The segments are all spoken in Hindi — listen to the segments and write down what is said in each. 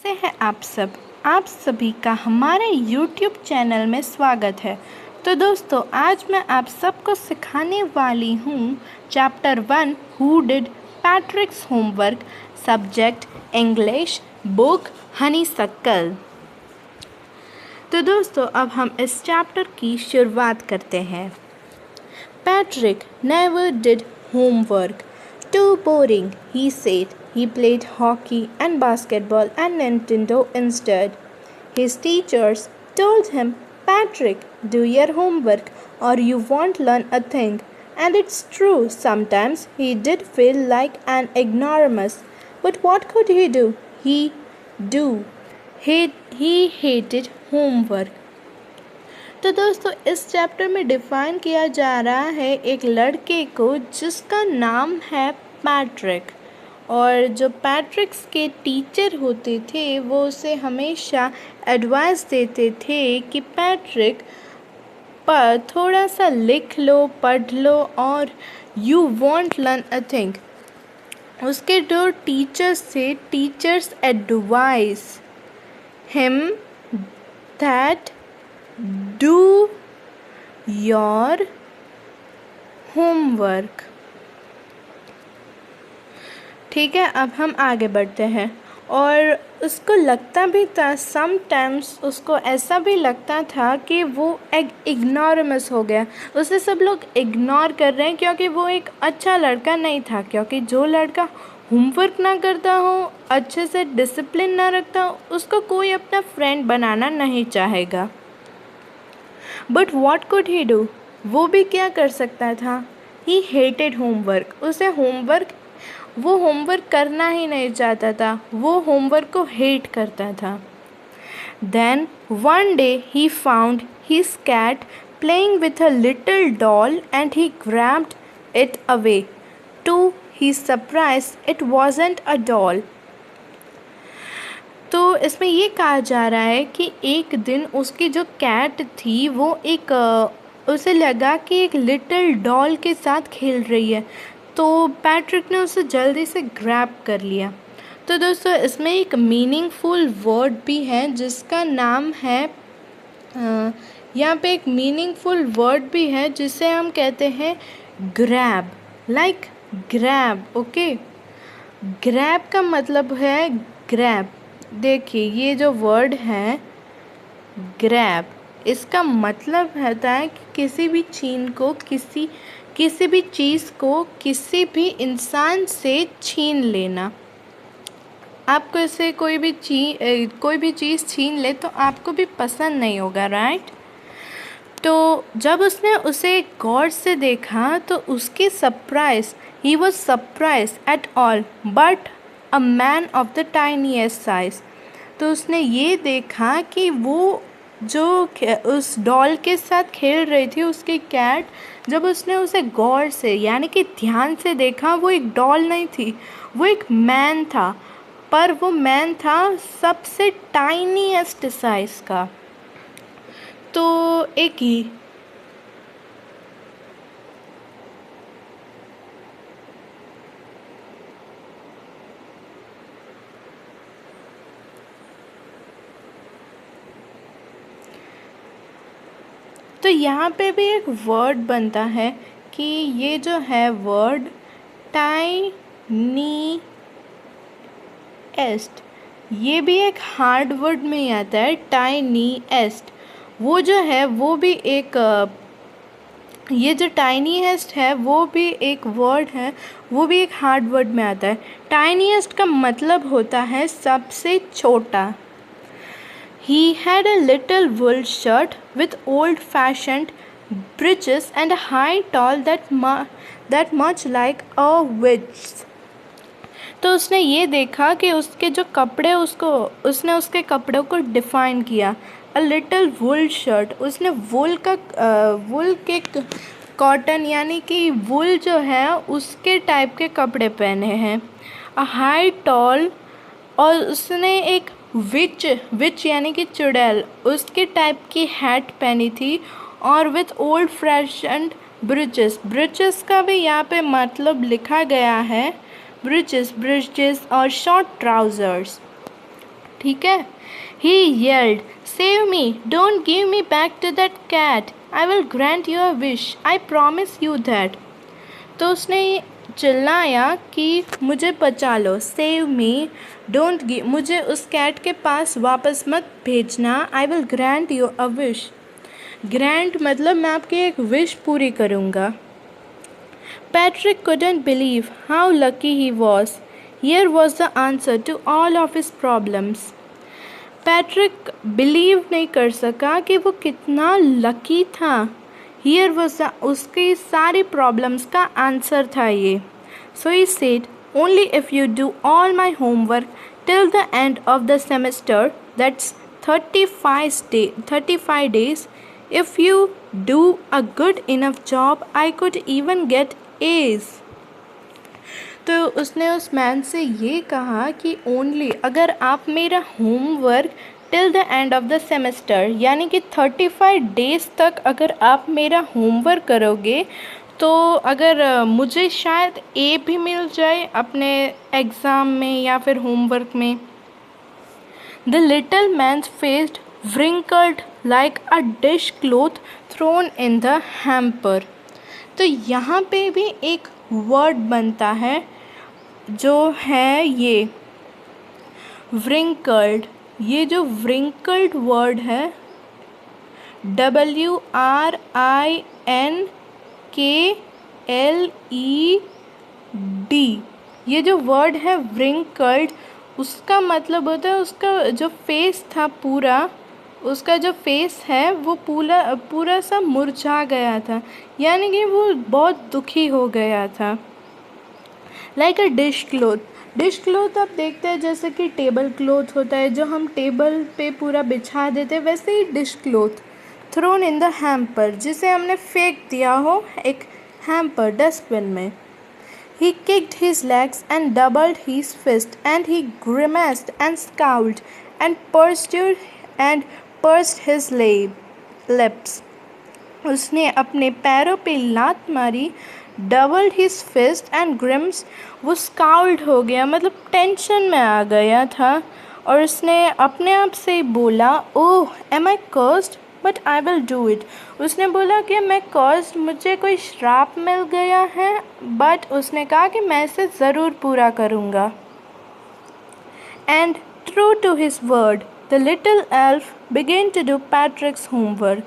कैसे हैं आप सब। आप सभी का हमारे YouTube चैनल में स्वागत है। तो दोस्तों, आज मैं आप सबको सिखाने वाली हूँ chapter 1 who did Patrick's homework, subject English, book honeysuckle. तो दोस्तों, अब हम इस चैप्टर की शुरुआत करते हैं। Patrick never did homework. Too boring, he said. He played hockey and basketball and Nintendo instead. His teachers told him, Patrick, do your homework or you won't learn a thing. And it's true, sometimes he did feel like an ignoramus. But what could he do? Do. He hated homework. तो दोस्तों, इस चैप्टर में डिफ़ाइन किया जा रहा है एक लड़के को जिसका नाम है पैट्रिक। और जो पैट्रिक्स के टीचर होते थे वो उसे हमेशा एडवाइस देते थे कि पैट्रिक पर थोड़ा सा लिख लो, पढ़ लो और you want learn a thing. उसके जो टीचर्स थे, teachers advice him that do your homework। ठीक है, अब हम आगे बढ़ते हैं। और उसको लगता भी था, समटाइम्स उसको ऐसा भी लगता था कि वो एक इग्नोरमस हो गया, उसे सब लोग इग्नोर कर रहे हैं क्योंकि वो एक अच्छा लड़का नहीं था। क्योंकि जो लड़का होमवर्क ना करता हो, अच्छे से डिसिप्लिन ना रखता हो, उसको कोई अपना फ्रेंड बनाना नहीं चाहेगा। But what could he do? वो भी क्या कर सकता था? ही हेटेड होमवर्क। उसे वो होमवर्क करना ही नहीं चाहता था, वो होमवर्क को हेट करता था। Then one day he found his cat playing with a little doll and he grabbed it away. To his surprise it wasn't a doll. तो इसमें ये कहा जा रहा है कि एक दिन उसकी जो कैट थी वो उसे लगा कि एक लिटिल डॉल के साथ खेल रही है, तो पैट्रिक ने उसे जल्दी से ग्रैब कर लिया। तो दोस्तों, इसमें एक मीनिंगफुल वर्ड भी है जिसका नाम है, यहाँ पे एक मीनिंगफुल वर्ड भी है जिसे हम कहते हैं grab. Like grab, okay. Grab का मतलब है ग्रैब। देखिए, ये जो वर्ड है ग्रैब, इसका मतलब होता है कि किसी भी चीज़ को किसी भी इंसान से छीन लेना। आपको इसे कोई भी चीज़ छीन ले तो आपको भी पसंद नहीं होगा, राइट। तो जब उसने उसे गौर से देखा तो उसकी he was surprise at all but a man of the tiniest size. तो उसने ये देखा कि वो जो उस डॉल के साथ खेल रही थी, उसकी कैट, जब उसने उसे गौर से यानी कि ध्यान से देखा, वो एक डॉल नहीं थी, वो एक मैन था। पर वो मैन था सबसे टाइनीएस्ट साइज का। तो एक ही तो यहाँ पे भी एक वर्ड बनता है कि ये जो है वर्ड टाइनीएस्ट, ये भी एक हार्ड वर्ड में ही आता है। टाइनीएस्ट वो जो है वो भी एक ये जो टाइनीएस्ट है वो भी एक वर्ड है, वो भी एक हार्ड वर्ड में आता है। टाइनीएस्ट का मतलब होता है सबसे छोटा। He had a little wool shirt with old-fashioned breeches and a high tall that much like a witch। तो उसने ये देखा कि उसके जो कपड़े उसने उसके कपड़ों को डिफ़ाइन किया। A little wool shirt, उसने वुल के कॉटन यानी कि वुल जो है उसके टाइप के कपड़े पहने हैं। A high tall, और उसने एक विच यानी कि चुड़ैल, उसके टाइप की हैट पहनी थी। और विथ ओल्ड फैशन्ड ब्रिचेस का भी यहाँ पे मतलब लिखा गया है, ब्रिचेस और शॉर्ट ट्राउज़र्स। ठीक है। He yelled, "Save me! Don't give me back to that cat! I will grant you a wish. I promise you that." तो उसने चिल्लाया कि मुझे बचा लो, सेव मी, डोंट गिव, मुझे उस कैट के पास वापस मत भेजना, I will grant you a wish. Grant मतलब मैं आपकी एक विश पूरी करूँगा। Patrick couldn't believe how lucky he was. Here was the answer to all of his problems. Patrick believe नहीं कर सका कि वो कितना लकी था। हियर वॉज उसकी सारी प्रॉब्लम्स का आंसर था ये। So he said, only if you do all my homework till the end of the semester, that's 35 days, if you do a good enough job I could even get A's। तो उसने उस मैन से ये कहा कि ओनली अगर आप मेरा homework till the end of the semester, यानी कि 35 डेज़ तक अगर आप मेरा होमवर्क करोगे तो अगर मुझे शायद ए भी मिल जाए अपने एग्ज़ाम में या फिर होमवर्क में। The little man face wrinkled like a dishcloth thrown in the hamper। तो यहाँ पे भी एक वर्ड बनता है जो है ये wrinkled। ये जो wrinkled वर्ड है WRINKLED, ये जो वर्ड है wrinkled, उसका मतलब होता है उसका जो फेस था पूरा, उसका जो फेस है वो पूरा सा मुरझा गया था, यानी कि वो बहुत दुखी हो गया था। लाइक अ डिश क्लोथ, डिश क्लोथ आप देखते हैं जैसे कि टेबल क्लोथ होता है जो हम टेबल पे पूरा बिछा देते हैं, वैसे ही dish cloth. Thrown in the hamper, जिसे हमने फेंक दिया हो एक हैम्पर, डस्टबिन में। He kicked his legs and doubled his fist, and he grimaced and scowled and pursed his lips। उसने अपने पैरों पे लात मारी, doubled his fist and grimaced, वो scowled हो गया मतलब टेंशन में आ गया था, और उसने अपने आप से बोला, ओह am I cursed but I will do it। उसने बोला कि मैं cursed, मुझे कोई श्राप मिल गया है, बट उसने कहा कि मैं इसे ज़रूर पूरा करूँगा। And true to his word, the little elf began to do Patrick's homework।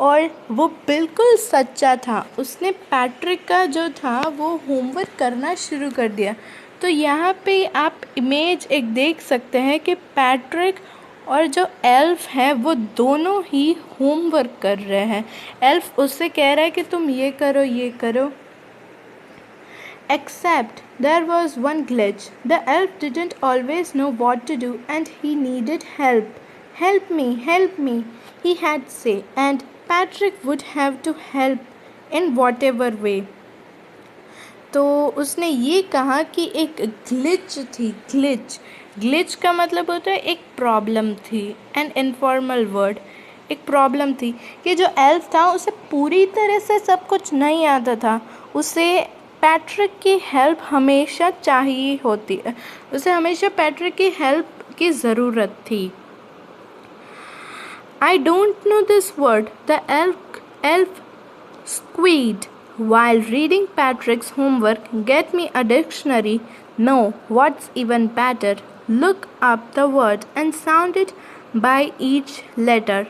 और वो बिल्कुल सच्चा था, उसने पैट्रिक का जो था वो होमवर्क करना शुरू कर दिया। तो यहाँ पे आप इमेज एक देख सकते हैं कि पैट्रिक और जो एल्फ है वो दोनों ही होमवर्क कर रहे हैं। एल्फ उससे कह रहा है कि तुम ये करो ये करो। Except there was one glitch. The elf didn't always know what to do and he needed help. Help me, he had to say, and Patrick would have to help in whatever way। तो उसने ये कहा कि एक ग्लिच थी, ग्लिच का मतलब होता है एक प्रॉब्लम थी, एन इनफॉर्मल वर्ड, एक प्रॉब्लम थी कि जो एल्फ था उसे पूरी तरह से सब कुछ नहीं आता था, उसे पैट्रिक की हेल्प हमेशा चाहिए होती है, उसे हमेशा पैट्रिक की हेल्प की ज़रूरत थी। I don't know this word, the elf squeaked while reading Patrick's homework. Get me a dictionary. No, what's even better, look up the word and sound it by each letter।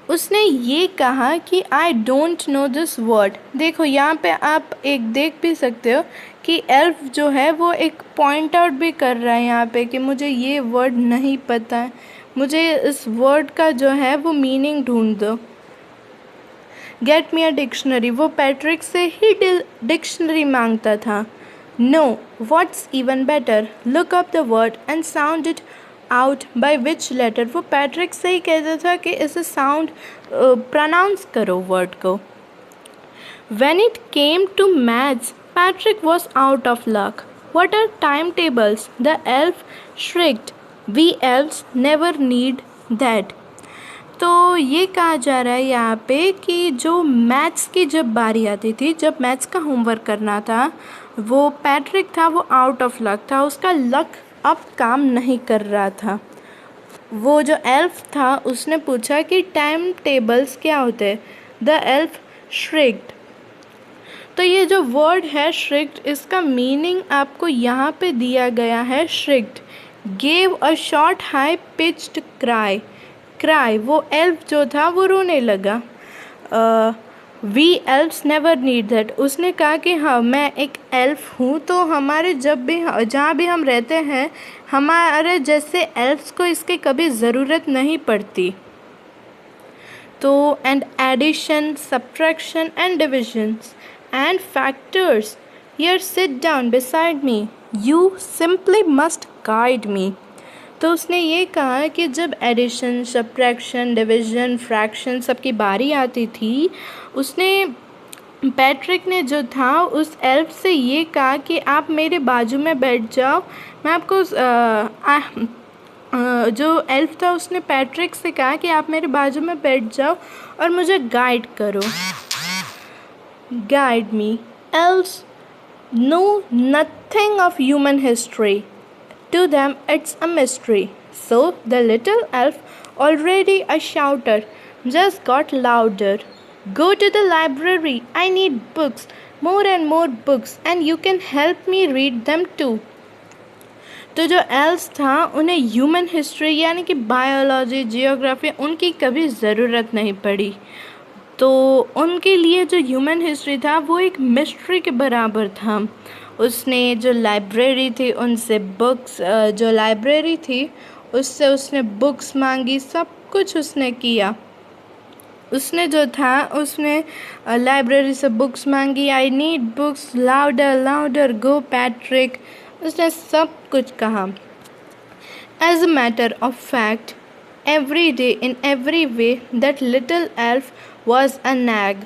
उसने ये कहा कि I don't know this word। देखो यहाँ पे आप एक देख भी सकते हो कि एल्फ जो है वो एक पॉइंट आउट भी कर रहा है यहाँ पे कि मुझे ये वर्ड नहीं पता है, मुझे इस वर्ड का जो है वो मीनिंग ढूंढ दो। गेट मी अ डिक्शनरी, वो पैट्रिक से ही डिक्शनरी मांगता था। No, what's even better, look up the word and sound it out by which letter, वो पैट्रिक से ही कहता था कि इसे साउंड प्रोनाउंस करो वर्ड को। When it came to maths, Patrick was out of luck. What are timetables? The elf shrieked. We elves never need that। तो ये कहा जा रहा है यहाँ पे कि जो मैथ्स की जब बारी आती थी, जब मैथ्स का होमवर्क करना था, वो पैट्रिक था वो आउट ऑफ लक था, उसका लक अब काम नहीं कर रहा था। वो जो एल्फ था उसने पूछा कि टाइम टेबल्स क्या होते हैं। The elf shrieked. तो ये जो वर्ड है श्रिक्ड, इसका मीनिंग आपको यहाँ पे दिया गया है। Shrieked gave a short high pitched cry. Cry, वो एल्फ जो था वो रोने लगा। We elves never need that. उसने कहा कि हाँ, मैं एक एल्फ हूँ, तो हमारे जब भी जहाँ भी हम रहते हैं हमारे जैसे एल्फ्स को इसके कभी ज़रूरत नहीं पड़ती। तो and addition, subtraction and divisions and factors. Here, sit down beside me. You simply must guide me. तो उसने ये कहा कि जब एडिशन, सब्ट्रैक्शन, डिवीजन, फ्रैक्शन सबकी बारी आती थी, उसने पैट्रिक ने जो था उस एल्फ से ये कहा कि आप मेरे बाजू में बैठ जाओ। मैं आपको जो एल्फ था उसने पैट्रिक से कहा कि आप मेरे बाजू में बैठ जाओ और मुझे गाइड करो। Guide me. Elves know nothing of human history. To them, it's a mystery. So the little elf, already a shouter, just got louder. Go to the library. I need books, more and more books, and you can help me read them too. तो जो एल्फ्स था उन्हें ह्यूमन हिस्ट्री यानी कि बायोलॉजी, जियोग्राफी उनकी कभी ज़रूरत नहीं पड़ी। तो उनके लिए जो ह्यूमन हिस्ट्री था वो एक मिस्ट्री के बराबर था। उसने जो लाइब्रेरी थी उनसे बुक्स, जो लाइब्रेरी थी उससे उसने बुक्स मांगी, सब कुछ उसने किया। उसने जो था उसने लाइब्रेरी से बुक्स मांगी। I need books, louder louder, go Patrick, उसने सब कुछ कहा। As a matter of fact, every day in every way that little elf was a nag.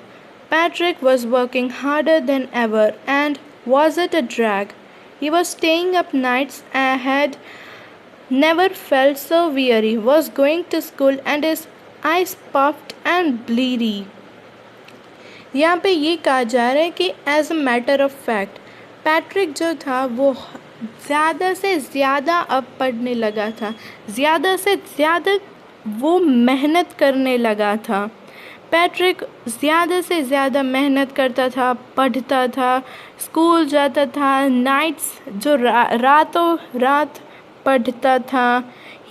Patrick was working harder than ever and was it a drag. He was staying up nights and had never felt so weary, was going to school and his eyes puffed and bleary. यहाँ पे ये कहा जा रहा है कि as a matter of fact Patrick जो था वो ज़्यादा से ज़्यादा अब पढ़ने लगा था, ज़्यादा से ज़्यादा वो मेहनत करने लगा था। पैट्रिक ज़्यादा से ज़्यादा मेहनत करता था, पढ़ता था, स्कूल जाता था, नाइट्स जो रातों रात पढ़ता था।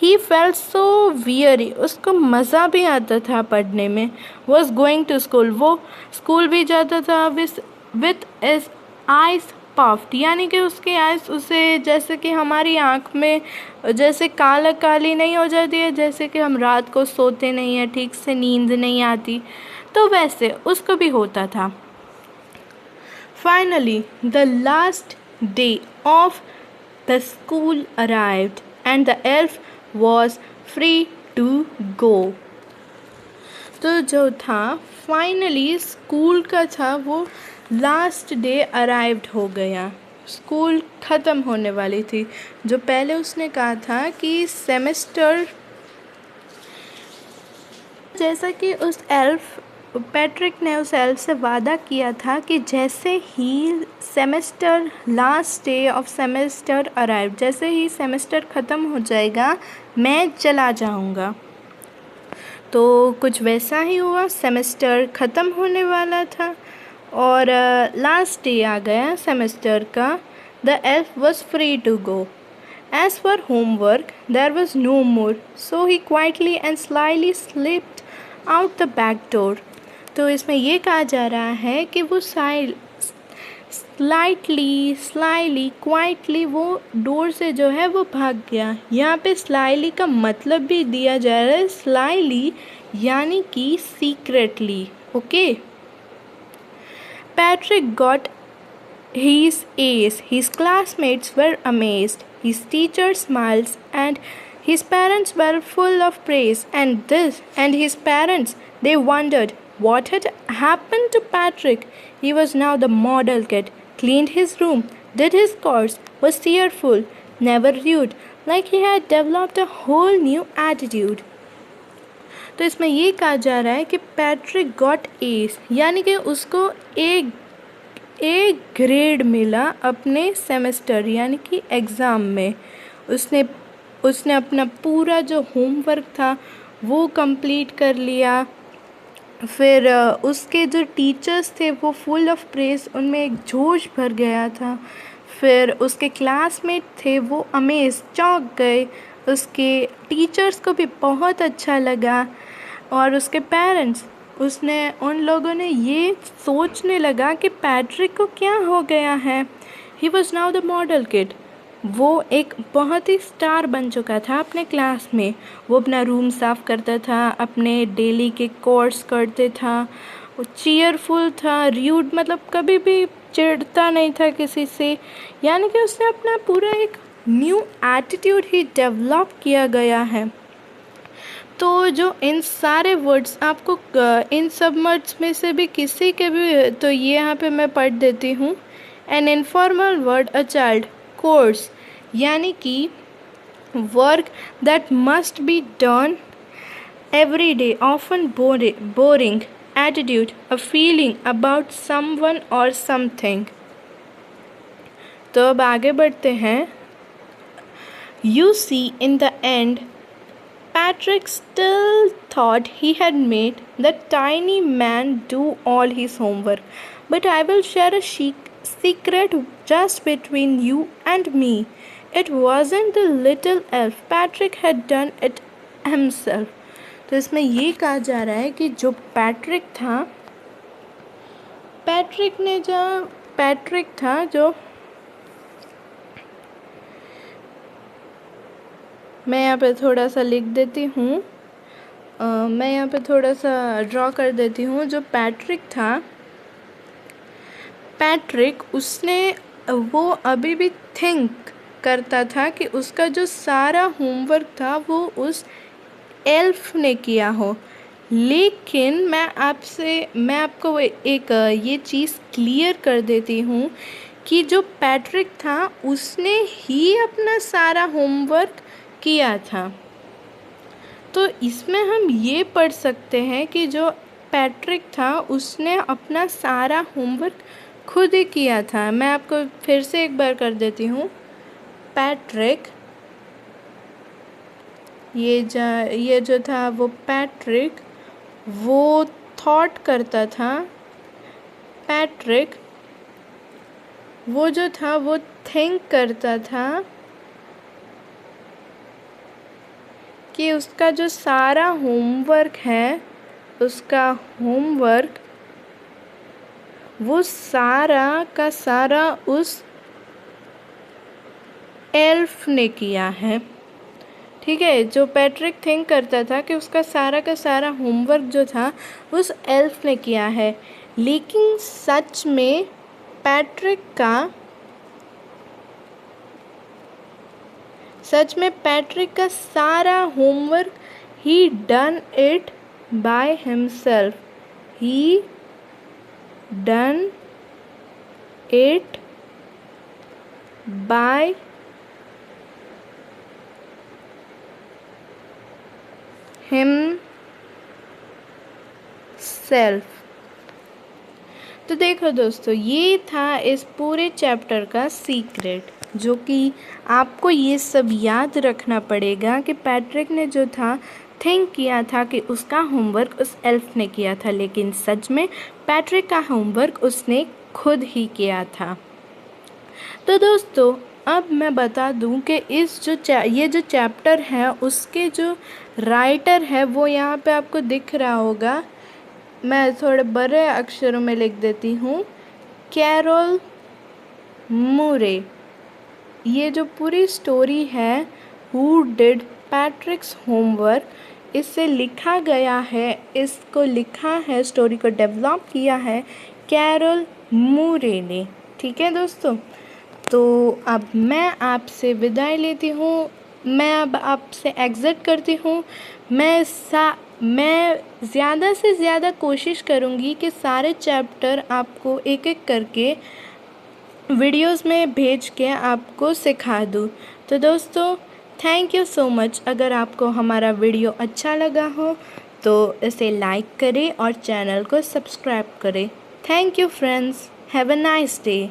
ही फेल्ट सो वियरी, उसको मज़ा भी आता था पढ़ने में। वॉज गोइंग टू स्कूल, वो स्कूल भी जाता था विथ इज आइज पफ्ड, यानी कि उसकी आइज उसे जैसे कि हमारी आँख में जैसे काला काली नहीं हो जाती है, जैसे कि हम रात को सोते नहीं हैं, ठीक से नींद नहीं आती, तो वैसे उसको भी होता था। Finally the last day of the school arrived and the elf was free to go. तो जो था फाइनली स्कूल का था वो लास्ट डे अराइव्ड हो गया, स्कूल ख़त्म होने वाली थी। जो पहले उसने कहा था कि सेमेस्टर, जैसा कि उस एल्फ पैट्रिक ने उस एल्फ से वादा किया था कि जैसे ही semester last day of semester arrive, जैसे ही सेमेस्टर ख़त्म हो जाएगा मैं चला जाऊंगा। तो कुछ वैसा ही हुआ, सेमेस्टर ख़त्म होने वाला था और लास्ट डे आ गया सेमेस्टर का। The elf was free to go. As for homework there was no more, so he quietly and slyly slipped out the back door. तो इसमें ये कहा जा रहा है कि वो स्लाइली क्वाइटली वो डोर से जो है वो भाग गया। यहाँ पे स्लाइली का मतलब भी दिया जा रहा है, स्लाइली यानी कि secretly. Okay, Patrick got his A's. His classmates were amazed. His teacher smiled, and his parents were full of praise. And his parents, they wondered what had happened to Patrick. He was now the model kid. Cleaned his room, did his chores, was cheerful, never rude, like he had developed a whole new attitude. तो इसमें ये कहा जा रहा है कि पैट्रिक गॉट एस, यानी कि उसको एक ग्रेड मिला अपने सेमेस्टर यानी कि एग्ज़ाम में। उसने उसने अपना पूरा जो होमवर्क था वो कंप्लीट कर लिया। फिर उसके जो टीचर्स थे वो फुल ऑफ प्रेज, उनमें एक जोश भर गया था। फिर उसके क्लासमेट थे वो अमेज, चौंक गए। उसके टीचर्स को भी बहुत अच्छा लगा। और उसके पेरेंट्स, उन लोगों ने ये सोचने लगा कि पैट्रिक को क्या हो गया है। He was now the model kid. वो एक बहुत ही स्टार बन चुका था अपने क्लास में। वो अपना रूम साफ़ करता था, अपने डेली के कोर्स करते था, वो चीयरफुल था, र्यूड मतलब कभी भी चिढ़ता नहीं था किसी से। यानी कि उसने अपना पूरा एक न्यू एटीट्यूड ही डेवलप किया गया है। तो जो इन सारे वर्ड्स आपको इन सब वर्ड्स में से भी किसी के भी, तो ये यहाँ पे मैं पढ़ देती हूँ। An informal word a child, course यानी कि work that must be done every day, often boring, attitude, a feeling about someone or something। तो अब आगे बढ़ते हैं। You see, in the end, Patrick still thought he had made the tiny man do all his homework. But I will share a secret just between you and me. It wasn't the little elf. Patrick had done it himself. तो इसमें ये कहा जा रहा है कि जो पैट्रिक था जो मैं यहाँ पे थोड़ा सा लिख देती हूँ, मैं यहाँ पे थोड़ा सा ड्रॉ कर देती हूँ। जो पैट्रिक वो अभी भी थिंक करता था कि उसका जो सारा होमवर्क था वो उस एल्फ ने किया हो। लेकिन मैं आपको एक ये चीज़ क्लियर कर देती हूँ कि जो पैट्रिक था उसने ही अपना सारा होमवर्क किया था। तो इसमें हम ये पढ़ सकते हैं कि जो पैट्रिक था उसने अपना सारा होमवर्क खुद ही किया था। मैं आपको फिर से एक बार कर देती हूँ। पैट्रिक, ये जो था वो पैट्रिक वो थॉट करता था। पैट्रिक वो जो था वो थिंक करता था कि उसका जो सारा होमवर्क है, उसका होमवर्क वो सारा का सारा उस एल्फ ने किया है। ठीक है, जो पैट्रिक थिंक करता था कि उसका सारा का सारा होमवर्क जो था उस एल्फ ने किया है, लेकिन सच में पैट्रिक का सारा homework he done it by himself. He done it by himself. तो देखो दोस्तों, ये था इस पूरे चैप्टर का सीक्रेट, जो कि आपको ये सब याद रखना पड़ेगा कि पैट्रिक ने जो था थिंक किया था कि उसका होमवर्क उस एल्फ ने किया था, लेकिन सच में पैट्रिक का होमवर्क उसने खुद ही किया था। तो दोस्तों, अब मैं बता दूं कि ये जो चैप्टर है उसके जो राइटर है वो यहाँ पे आपको दिख रहा होगा। मैं थोड़े बड़े अक्षरों में लिख देती हूँ, कैरोल मूरे। ये जो पूरी स्टोरी है हु डिड पैट्रिक्स होमवर्क, इससे लिखा गया है, इसको लिखा है, स्टोरी को डेवलप किया है कैरोल मूरे ने। ठीक है दोस्तों, तो अब मैं आपसे विदाई लेती हूँ। मैं अब आपसे एग्ज़िट करती हूँ। मैं ज़्यादा से ज़्यादा कोशिश करूँगी कि सारे चैप्टर आपको एक एक करके वीडियोस में भेज के आपको सिखा दूँ। तो दोस्तों, थैंक यू सो मच। अगर आपको हमारा वीडियो अच्छा लगा हो तो इसे लाइक करें और चैनल को सब्सक्राइब करें। Thank you friends, have a nice day.